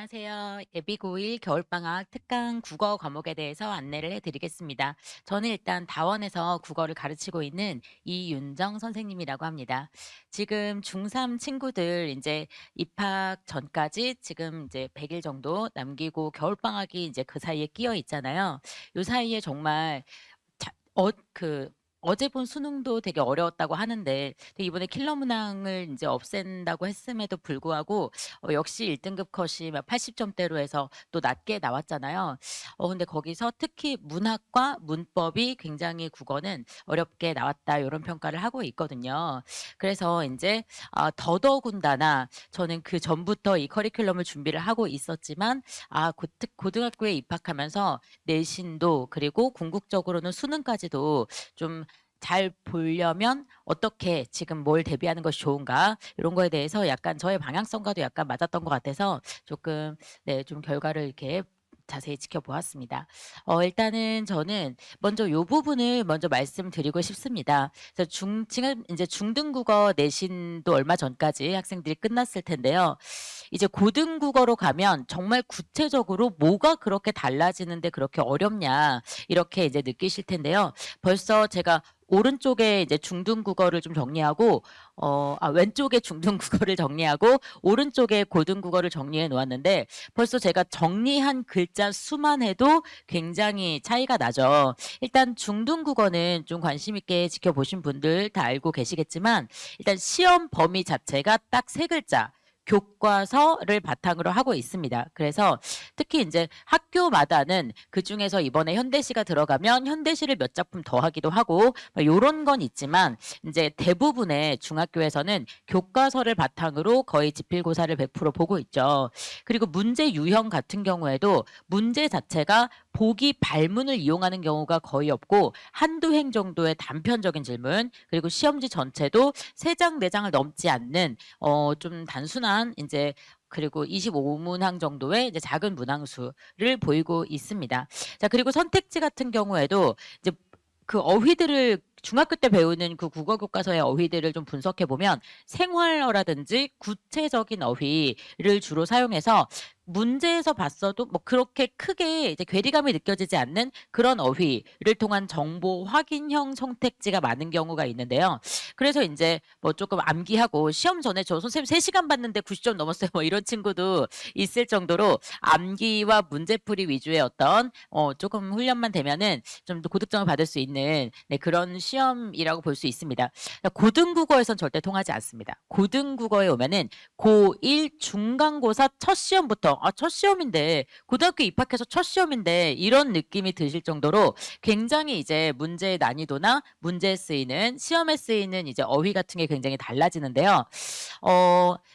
안녕하세요. 예비 고1 겨울방학 특강 국어 과목에 대해서 안내를 해드리겠습니다. 저는 일단 다원에서 국어를 가르치고 있는 이윤정 선생님이라고 합니다. 지금 중3 친구들 이제 입학 전까지 지금 이제 100일 정도 남기고 겨울방학이 이제 그 사이에 끼어 있잖아요. 요 사이에 정말 자, 어제 본 수능도 되게 어려웠다고 하는데 이번에 킬러 문항을 이제 없앤다고 했음에도 불구하고 역시 1등급 컷이 80점대로 해서 또 낮게 나왔잖아요. 근데 거기서 특히 문학과 문법이 굉장히 국어는 어렵게 나왔다 이런 평가를 하고 있거든요. 그래서 이제 더더군다나 저는 그 전부터 이 커리큘럼을 준비를 하고 있었지만 고등학교에 입학하면서 내신도 그리고 궁극적으로는 수능까지도 좀 잘 보려면 어떻게 지금 뭘 대비하는 것이 좋은가 이런 거에 대해서 약간 저의 방향성과도 약간 맞았던 것 같아서 조금 좀 결과를 이렇게 자세히 지켜보았습니다. 일단은 저는 먼저 요 부분을 먼저 말씀드리고 싶습니다. 그래서 지금 이제 중등국어 내신도 얼마 전까지 학생들이 끝났을 텐데요. 이제 고등국어로 가면 정말 구체적으로 뭐가 그렇게 달라지는데 그렇게 어렵냐 이렇게 이제 느끼실 텐데요. 벌써 제가 오른쪽에 이제 중등국어를 좀 정리하고 왼쪽에 중등국어를 정리하고 오른쪽에 고등국어를 정리해 놓았는데 벌써 제가 정리한 글자 수만 해도 굉장히 차이가 나죠. 일단 중등국어는 좀 관심 있게 지켜보신 분들 다 알고 계시겠지만 일단 시험 범위 자체가 딱 세 글자 교과서를 바탕으로 하고 있습니다. 그래서 특히 이제 학교마다는 그중에서 이번에 현대시가 들어가면 현대시를 몇 작품 더 하기도 하고 요런 건 있지만 이제 대부분의 중학교에서는 교과서를 바탕으로 거의 지필고사를 100% 보고 있죠. 그리고 문제 유형 같은 경우에도 문제 자체가 보기 발문을 이용하는 경우가 거의 없고 한두 행 정도의 단편적인 질문 그리고 시험지 전체도 3장, 4장을 넘지 않는 좀 단순한 이제 그리고 25문항 정도의 이제 작은 문항수를 보이고 있습니다. 자, 그리고 선택지 같은 경우에도 이제 그 어휘들을 중학교 때 배우는 그 국어 교과서의 어휘들을 좀 분석해 보면 생활어라든지 구체적인 어휘를 주로 사용해서 문제에서 봤어도 뭐 그렇게 크게 이제 괴리감이 느껴지지 않는 그런 어휘를 통한 정보 확인형 선택지가 많은 경우가 있는데요. 그래서 이제 뭐 조금 암기하고 시험 전에 저 선생님 3시간 봤는데 90점 넘었어요. 뭐 이런 친구도 있을 정도로 암기와 문제풀이 위주의 어떤 조금 훈련만 되면은 좀 더 고득점을 받을 수 있는 그런 시험이라고 볼 수 있습니다. 고등국어에선 절대 통하지 않습니다. 고등국어에 오면은 고1 중간고사 첫 시험부터 첫 시험인데 고등학교 입학해서 첫 시험인데 이런 느낌이 드실 정도로 굉장히 이제 문제의 난이도나 문제에 쓰이는 시험에 쓰이는 이제 어휘 같은 게 굉장히 달라지는데요.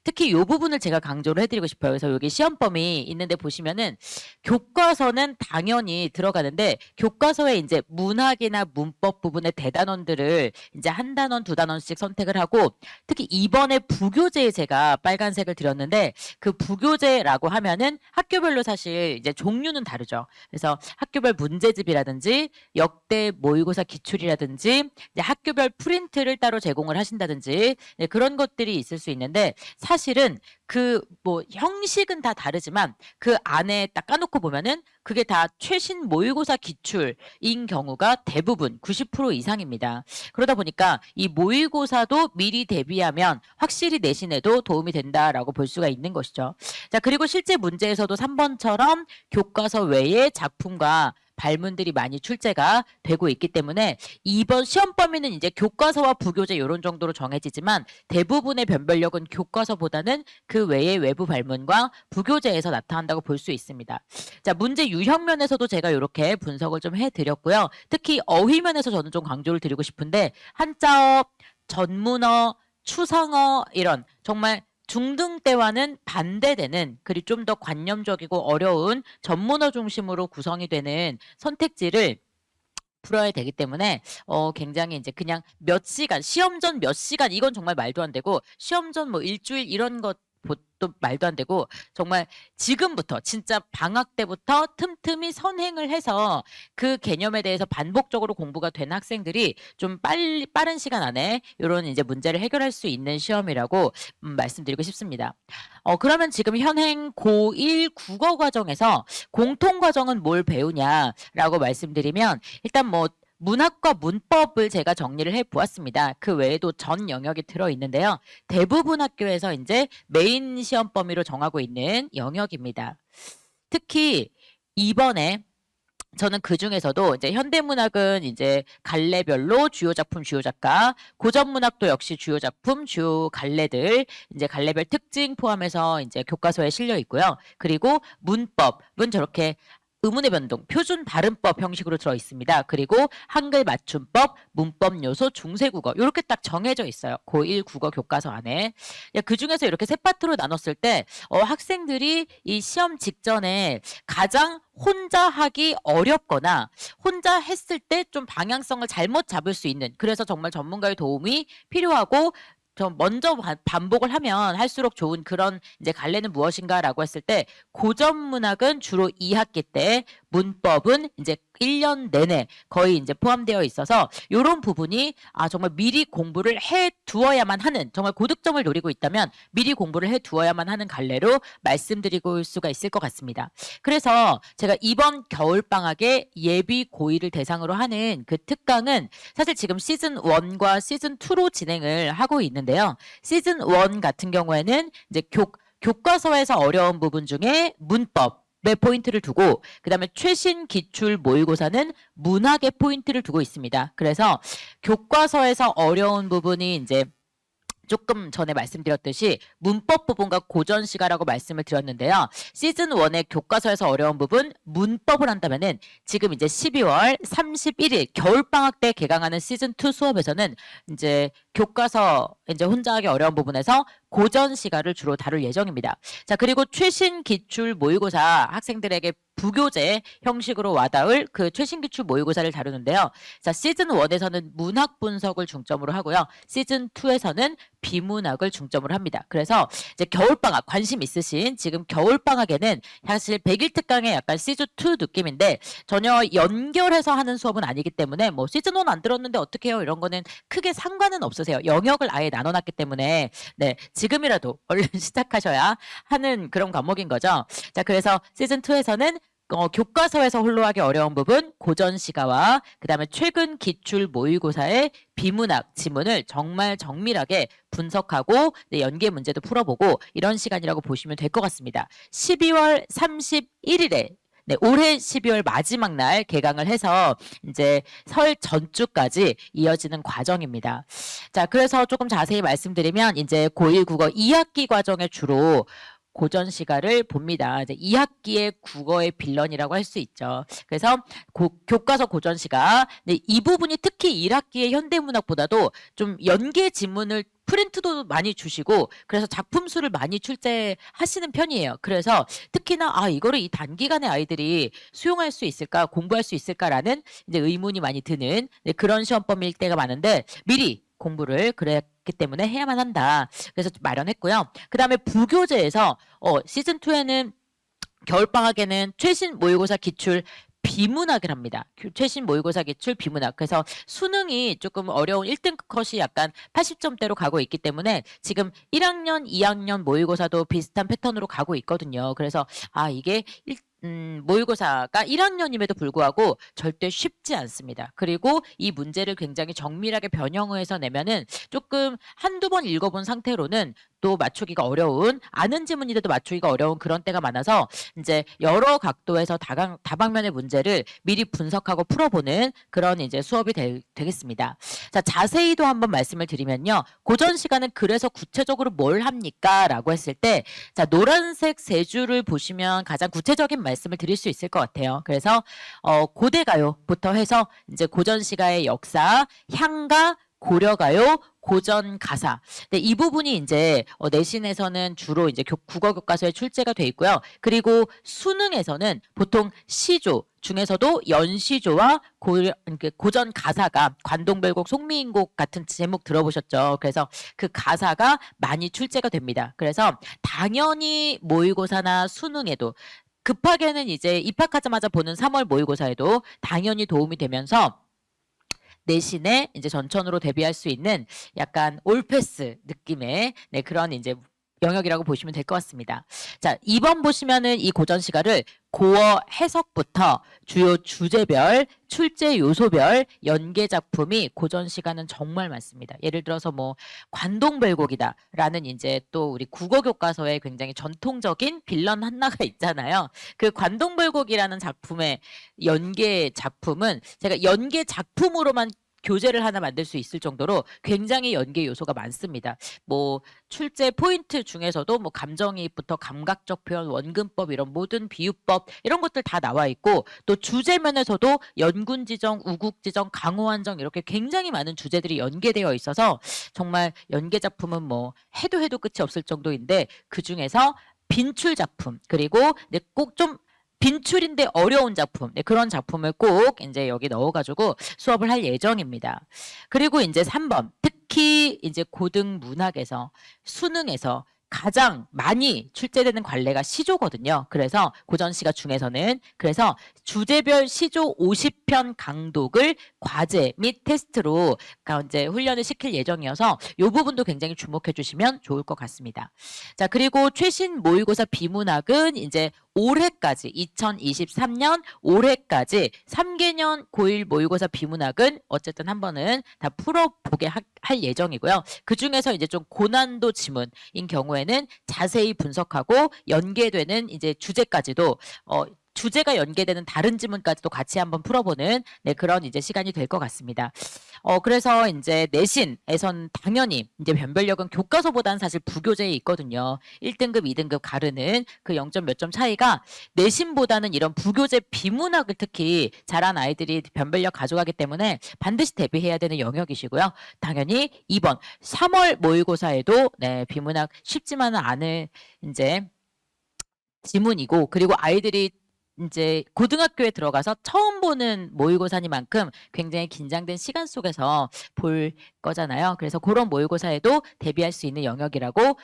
특히 이 부분을 제가 강조를 해드리고 싶어요. 그래서 여기 시험범위 있는데 보시면은 교과서는 당연히 들어가는데 교과서에 이제 문학이나 문법 부분의 대단원들을 이제 한 단원, 두 단원씩 선택을 하고 특히 이번에 부교재에 제가 빨간색을 드렸는데 그 부교재라고 하면은 학교별로 사실 이제 종류는 다르죠. 그래서 학교별 문제집이라든지 역대 모의고사 기출이라든지 이제 학교별 프린트를 따로 제공을 하신다든지 그런 것들이 있을 수 있는데 사실은 그 뭐 형식은 다 다르지만 그 안에 딱 까놓고 보면은 그게 다 최신 모의고사 기출인 경우가 대부분 90% 이상입니다. 그러다 보니까 이 모의고사도 미리 대비하면 확실히 내신에도 도움이 된다라고 볼 수가 있는 것이죠. 자, 그리고 실제 문제에서도 3번처럼 교과서 외에 작품과 발문들이 많이 출제가 되고 있기 때문에 이번 시험 범위는 이제 교과서와 부교재 이런 정도로 정해지지만 대부분의 변별력은 교과서보다는 그 외의 외부 발문과 부교재에서 나타난다고 볼 수 있습니다. 자, 문제 유형 면에서도 제가 이렇게 분석을 좀 해드렸고요. 특히 어휘 면에서 저는 좀 강조를 드리고 싶은데 한자어, 전문어, 추상어 이런 정말 중등 때와는 반대되는 그리고 좀 더 관념적이고 어려운 전문어 중심으로 구성이 되는 선택지를 풀어야 되기 때문에 굉장히 이제 그냥 몇 시간 시험 전 몇 시간 이건 정말 말도 안 되고 시험 전 뭐 일주일 이런 것 또 말도 안 되고 정말 지금부터 진짜 방학 때부터 틈틈이 선행을 해서 그 개념에 대해서 반복적으로 공부가 된 학생들이 좀 빠른 시간 안에 이런 이제 문제를 해결할 수 있는 시험이라고 말씀드리고 싶습니다. 그러면 지금 현행 고1 국어 과정에서 공통 과정은 뭘 배우냐라고 말씀드리면 일단 뭐 문학과 문법을 제가 정리를 해 보았습니다. 그 외에도 전 영역이 들어 있는데요. 대부분 학교에서 이제 메인 시험 범위로 정하고 있는 영역입니다. 특히 이번에 저는 그 중에서도 이제 현대문학은 이제 갈래별로 주요 작품, 주요 작가, 고전문학도 역시 주요 작품, 주요 갈래들, 이제 갈래별 특징 포함해서 이제 교과서에 실려 있고요. 그리고 문법은 저렇게 의문의 변동, 표준 발음법 형식으로 들어 있습니다. 그리고 한글 맞춤법, 문법 요소, 중세국어 이렇게 딱 정해져 있어요. 고1 국어 교과서 안에. 그 중에서 이렇게 세 파트로 나눴을 때 학생들이 이 시험 직전에 가장 혼자 하기 어렵거나 혼자 했을 때 좀 방향성을 잘못 잡을 수 있는, 그래서 정말 전문가의 도움이 필요하고 좀 먼저 반복을 하면 할수록 좋은 그런 이제 갈래는 무엇인가라고 했을 때 고전 문학은 주로 2학기 때, 문법은 이제 1년 내내 거의 이제 포함되어 있어서 이런 부분이 정말 미리 공부를 해 두어야만 하는, 정말 고득점을 노리고 있다면 미리 공부를 해 두어야만 하는 갈래로 말씀드리고 수가 있을 것 같습니다. 그래서 제가 이번 겨울방학에 예비 고1을 대상으로 하는 그 특강은 사실 지금 시즌 1과 시즌 2로 진행을 하고 있는데요. 시즌 1 같은 경우에는 이제 교과서에서 어려운 부분 중에 문법에 포인트를 두고, 그 다음에 최신 기출 모의고사는 문학에 포인트를 두고 있습니다. 그래서 교과서에서 어려운 부분이 이제 조금 전에 말씀드렸듯이 문법 부분과 고전 시가라고 말씀을 드렸는데요. 시즌 1의 교과서에서 어려운 부분 문법을 한다면은 지금 이제 12월 31일 겨울방학 때 개강하는 시즌 2 수업에서는 이제 교과서 이제 혼자 하기 어려운 부분에서 고전 시가를 주로 다룰 예정입니다. 자, 그리고 최신 기출 모의고사 학생들에게 부교재 형식으로 와닿을 그 최신 기출 모의고사를 다루는데요. 자, 시즌 1에서는 문학 분석을 중점으로 하고요. 시즌 2에서는 비문학을 중점으로 합니다. 그래서 이제 겨울방학 관심 있으신 지금 겨울방학에는 사실 100일 특강의 약간 시즌 2 느낌인데 전혀 연결해서 하는 수업은 아니기 때문에 뭐 시즌 1 안 들었는데 어떻게 해요? 이런 거는 크게 상관은 없으세요. 영역을 아예 나눠놨기 때문에 네, 지금이라도 얼른 시작하셔야 하는 그런 과목인 거죠. 자, 그래서 시즌 2에서는 교과서에서 홀로 하기 어려운 부분 고전 시가와 그 다음에 최근 기출 모의고사의 비문학 지문을 정말 정밀하게 분석하고 연계 문제도 풀어보고 이런 시간이라고 보시면 될 것 같습니다. 12월 31일에 올해 12월 마지막 날 개강을 해서 이제 설 전주까지 이어지는 과정입니다. 자, 그래서 조금 자세히 말씀드리면 이제 고1 국어 2학기 과정에 주로 고전 시가를 봅니다. 이제 2학기의 국어의 빌런이라고 할 수 있죠. 그래서 교과서 고전 시가, 이 부분이 특히 1학기의 현대문학보다도 좀 연계 지문을 프린트도 많이 주시고 그래서 작품 수를 많이 출제하시는 편이에요. 그래서 특히나 이거를 이 단기간에 아이들이 수용할 수 있을까, 공부할 수 있을까라는 이제 의문이 많이 드는 그런 시험 범위일 때가 많은데 미리 공부를 그랬기 때문에 해야만 한다. 그래서 마련했고요. 그 다음에 부교재에서 시즌 2에는 겨울방학에는 최신 모의고사 기출 비문학을 합니다. 최신 모의고사 기출 비문학. 그래서 수능이 조금 어려운 1등급 컷이 약간 80점대로 가고 있기 때문에 지금 1학년, 2학년 모의고사도 비슷한 패턴으로 가고 있거든요. 그래서 이게 모의고사가 1학년임에도 불구하고 절대 쉽지 않습니다. 그리고 이 문제를 굉장히 정밀하게 변형해서 내면은 조금 한두 번 읽어본 상태로는 또 맞추기가 어려운, 아는 지문인데도 맞추기가 어려운 그런 때가 많아서 이제 여러 각도에서 다방면의 문제를 미리 분석하고 풀어보는 그런 이제 수업이 되겠습니다. 자, 자세히도 한번 말씀을 드리면요. 고전 시간은 그래서 구체적으로 뭘 합니까? 라고 했을 때, 자, 노란색 세 줄을 보시면 가장 구체적인 말씀을 드릴 수 있을 것 같아요. 그래서 고대가요부터 해서 이제 고전 시가의 역사, 향가, 고려가요, 고전 가사. 네, 이 부분이 이제 내신에서는 주로 이제 국어 교과서에 출제가 돼 있고요. 그리고 수능에서는 보통 시조 중에서도 연시조와 고전 가사가 관동별곡, 송미인곡 같은 제목 들어보셨죠? 그래서 그 가사가 많이 출제가 됩니다. 그래서 당연히 모의고사나 수능에도 급하게는 이제 입학하자마자 보는 3월 모의고사에도 당연히 도움이 되면서 내신에 이제 전천후로 대비할 수 있는 약간 올패스 느낌의 네, 그런 이제 영역이라고 보시면 될 것 같습니다. 자, 2번 보시면은 이 고전 시가를 고어 해석부터 주요 주제별, 출제 요소별, 연계 작품이 고전 시가는 정말 많습니다. 예를 들어서 뭐 관동별곡이다라는 이제 또 우리 국어 교과서에 굉장히 전통적인 빌런 한나가 있잖아요. 그 관동별곡이라는 작품의 연계 작품은 제가 연계 작품으로만 교재를 하나 만들 수 있을 정도로 굉장히 연계 요소가 많습니다. 뭐 출제 포인트 중에서도 뭐 감정이입부터 감각적 표현, 원근법 이런 모든 비유법 이런 것들 다 나와 있고 또 주제면에서도 연군지정, 우국지정, 강호한정 이렇게 굉장히 많은 주제들이 연계되어 있어서 정말 연계 작품은 뭐 해도 끝이 없을 정도인데 그 중에서 빈출 작품 그리고 꼭 좀 빈출인데 어려운 작품 네, 그런 작품을 꼭 이제 여기 넣어가지고 수업을 할 예정입니다. 그리고 이제 3번 특히 이제 고등 문학에서 수능에서 가장 많이 출제되는 관례가 시조거든요. 그래서 고전 시가 중에서는 그래서 주제별 시조 50편 강독을 과제 및 테스트로 이제 훈련을 시킬 예정이어서 이 부분도 굉장히 주목해 주시면 좋을 것 같습니다. 자, 그리고 최신 모의고사 비문학은 이제 올해까지 2023년 올해까지 3개년 고1 모의고사 비문학은 어쨌든 한 번은 다 풀어보게 할 예정이고요. 그중에서 이제 좀 고난도 지문인 경우에는 자세히 분석하고 연계되는 이제 주제까지도 주제가 연계되는 다른 지문까지도 같이 한번 풀어보는 네, 그런 이제 시간이 될 것 같습니다. 그래서 이제 내신에선 당연히 이제 변별력은 교과서보다는 사실 부교재에 있거든요. 1등급, 2등급 가르는 그 0점 몇 점 차이가 내신보다는 이런 부교재 비문학을 특히 잘한 아이들이 변별력 가져가기 때문에 반드시 대비해야 되는 영역이시고요. 당연히 2번 3월 모의고사에도 네, 비문학 쉽지만은 않을 이제 지문이고 그리고 아이들이 이제 고등학교에 들어가서 처음 보는 모의고사니만큼 굉장히 긴장된 시간 속에서 볼 거잖아요. 그래서 그런 모의고사에도 대비할 수 있는 영역이라고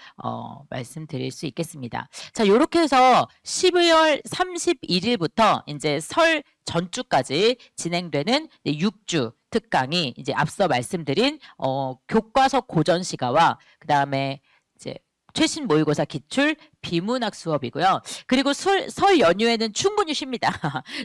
말씀드릴 수 있겠습니다. 자, 이렇게 해서 12월 31일부터 이제 설 전주까지 진행되는 6주 특강이 이제 앞서 말씀드린 교과서 고전 시가와 그다음에 이제 최신 모의고사 기출 비문학 수업이고요. 그리고 설 연휴에는 충분히 쉽니다.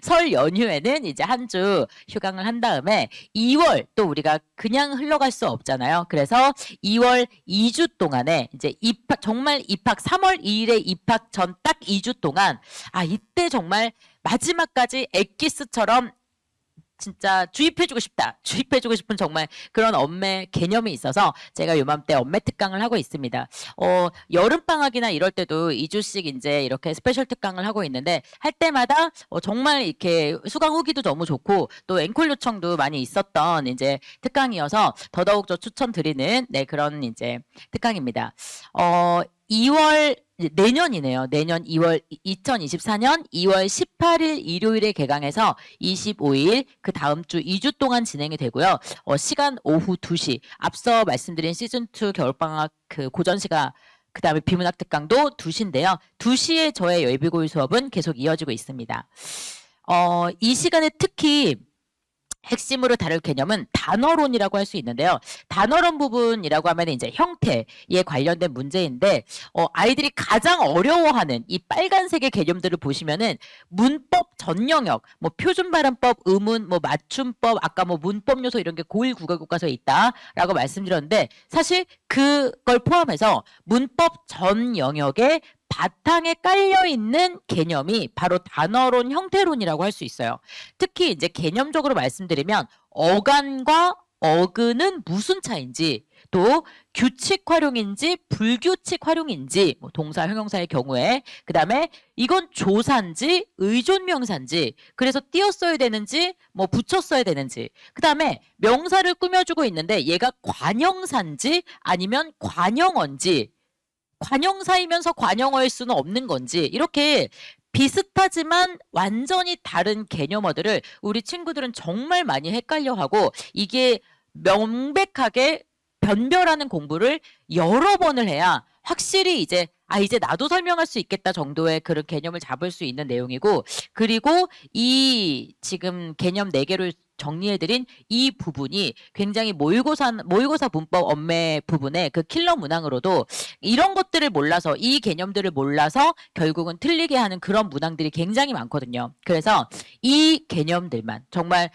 설 연휴에는 이제 한 주 휴강을 한 다음에 2월 또 우리가 그냥 흘러갈 수 없잖아요. 그래서 2월 2주 동안에 이제 정말 입학 3월 2일에 입학 전 딱 2주 동안 이때 정말 마지막까지 엑기스처럼 진짜 주입해주고 싶다. 주입해주고 싶은 정말 그런 엄매 개념이 있어서 제가 요맘때 엄매 특강을 하고 있습니다. 여름방학이나 이럴 때도 2주씩 이제 이렇게 스페셜 특강을 하고 있는데 할 때마다 정말 이렇게 수강 후기도 너무 좋고 또 앵콜 요청도 많이 있었던 이제 특강이어서 더더욱 저 추천드리는 네, 그런 이제 특강입니다. 2월 내년이네요. 내년 2024년 2월 18일 일요일에 개강해서 25일 그 다음 주 2주 동안 진행이 되고요. 시간 오후 2시. 앞서 말씀드린 시즌2 겨울방학 그 고전시가 그다음에 비문학 특강도 2시인데요. 2시에 저의 예비고일 수업은 계속 이어지고 있습니다. 이 시간에 특히 핵심으로 다룰 개념은 단어론이라고 할 수 있는데요. 단어론 부분이라고 하면 이제 형태에 관련된 문제인데 아이들이 가장 어려워하는 이 빨간색의 개념들을 보시면은 문법 전 영역, 뭐 표준 발음법, 의문, 뭐 맞춤법, 아까 뭐 문법 요소 이런 게 고1 국어 교과서에 있다라고 말씀드렸는데 사실 그걸 포함해서 문법 전 영역에 바탕에 깔려 있는 개념이 바로 단어론 형태론이라고 할 수 있어요. 특히 이제 개념적으로 말씀드리면 어간과 어근은 무슨 차인지, 또 규칙 활용인지 불규칙 활용인지, 뭐 동사, 형용사의 경우에, 그 다음에 이건 조사인지 의존명사인지, 그래서 띄었어야 되는지 뭐 붙였어야 되는지, 그 다음에 명사를 꾸며주고 있는데 얘가 관형사인지 아니면 관형어인지, 관형사이면서 관형어일 수는 없는 건지, 이렇게 비슷하지만 완전히 다른 개념어들을 우리 친구들은 정말 많이 헷갈려하고, 이게 명백하게 변별하는 공부를 여러 번을 해야 확실히 이제 이제 나도 설명할 수 있겠다 정도의 그런 개념을 잡을 수 있는 내용이고, 그리고 이 지금 개념 4개를 정리해드린 이 부분이 굉장히 모의고사 문법 엄매 부분의 그 킬러 문항으로도, 이런 것들을 몰라서, 이 개념들을 몰라서 결국은 틀리게 하는 그런 문항들이 굉장히 많거든요. 그래서 이 개념들만 정말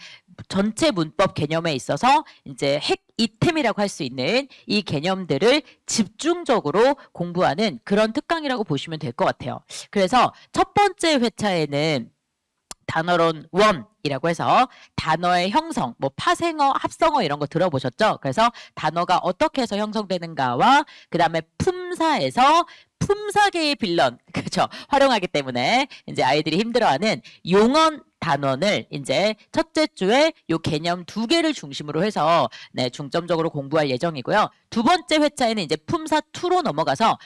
전체 문법 개념에 있어서 이제 핵 이템이라고 할 수 있는 이 개념들을 집중적으로 공부하는 그런 특강이라고 보시면 될 것 같아요. 그래서 첫 번째 회차에는 단어론 1이라고 해서 단어의 형성, 뭐 파생어, 합성어 이런 거 들어보셨죠? 그래서 단어가 어떻게 해서 형성되는가와, 그 다음에 품사에서 품사계의 빌런, 그렇죠? 활용하기 때문에 이제 아이들이 힘들어하는 용언 단원을 이제 첫째 주에 요 개념 2개를 중심으로 해서 중점적으로 공부할 예정이고요. 두 번째 회차에는 이제 품사 2로 넘어가서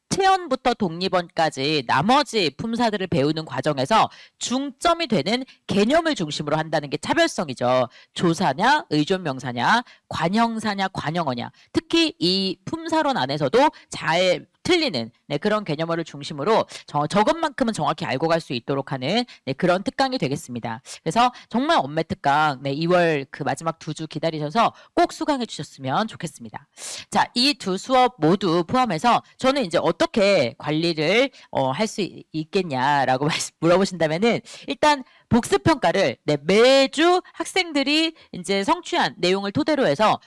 체언부터 독립원까지 나머지 품사들을 배우는 과정에서 중점이 되는 개념을 중심으로 한다는 게 차별성이죠. 조사냐, 의존명사냐, 관형사냐, 관형어냐. 특히 이 품사론 안에서도 잘 틀리는 그런 개념어를 중심으로 저것만큼은 정확히 알고 갈 수 있도록 하는 그런 특강이 되겠습니다. 그래서 정말 엄매 특강 2월 그 마지막 2주 기다리셔서 꼭 수강해 주셨으면 좋겠습니다. 자, 이 두 수업 모두 포함해서 저는 이제 어떻게 관리를 할 수 있겠냐라고 물어보신다면은, 일단 복습평가를 매주 학생들이 이제 성취한 내용을 토대로 해서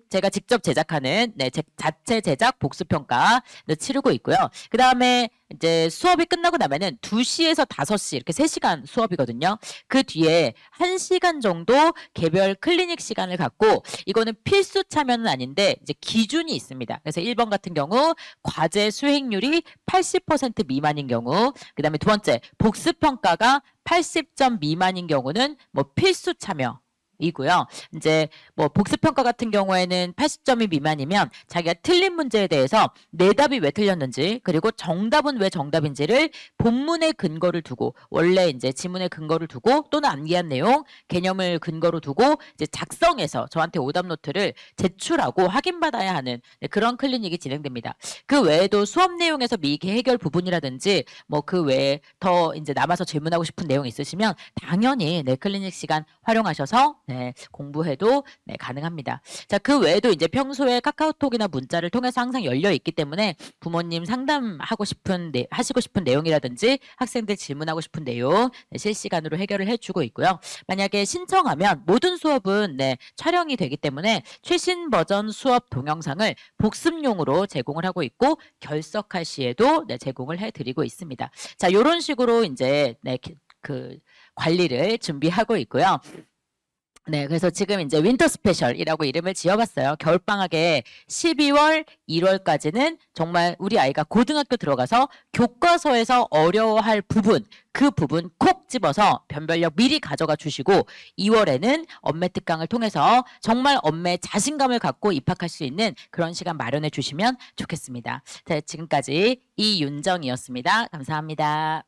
제가 직접 제작하는 자체 제작 복습평가 치르고 있고요. 그 다음에 이제 수업이 끝나고 나면은 2시에서 5시 이렇게 3시간 수업이거든요. 그 뒤에 1시간 정도 개별 클리닉 시간을 갖고, 이거는 필수 참여는 아닌데 이제 기준이 있습니다. 그래서 1번 같은 경우 과제 수행률이 80% 미만인 경우, 그 다음에 두 번째 복습평가가 80점 미만인 경우는 뭐 필수 참여 이고요. 이제 뭐 복습평가 같은 경우에는 80점이 미만이면 자기가 틀린 문제에 대해서 내 답이 왜 틀렸는지, 그리고 정답은 왜 정답인지를 본문의 근거를 두고, 원래 이제 지문의 근거를 두고, 또는 암기한 내용, 개념을 근거로 두고 이제 작성해서 저한테 오답 노트를 제출하고 확인받아야 하는 그런 클리닉이 진행됩니다. 그 외에도 수업 내용에서 미개 해결 부분이라든지 뭐 그 외에 더 이제 남아서 질문하고 싶은 내용 있으시면 당연히 클리닉 시간 활용하셔서 공부해도 가능합니다. 자, 그 외에도 이제 평소에 카카오톡이나 문자를 통해서 항상 열려 있기 때문에 부모님 상담하고 싶은 하시고 싶은 내용이라든지 학생들 질문하고 싶은 내용 실시간으로 해결을 해주고 있고요. 만약에 신청하면 모든 수업은 촬영이 되기 때문에 최신 버전 수업 동영상을 복습용으로 제공을 하고 있고, 결석할 시에도 제공을 해드리고 있습니다. 자, 이런 식으로 이제 그 관리를 준비하고 있고요. 그래서 지금 이제 윈터 스페셜이라고 이름을 지어봤어요. 겨울방학에 12월, 1월까지는 정말 우리 아이가 고등학교 들어가서 교과서에서 어려워할 부분, 그 부분 콕 집어서 변별력 미리 가져가 주시고, 2월에는 엄매 특강을 통해서 정말 엄매 자신감을 갖고 입학할 수 있는 그런 시간 마련해 주시면 좋겠습니다. 자, 지금까지 이윤정이었습니다. 감사합니다.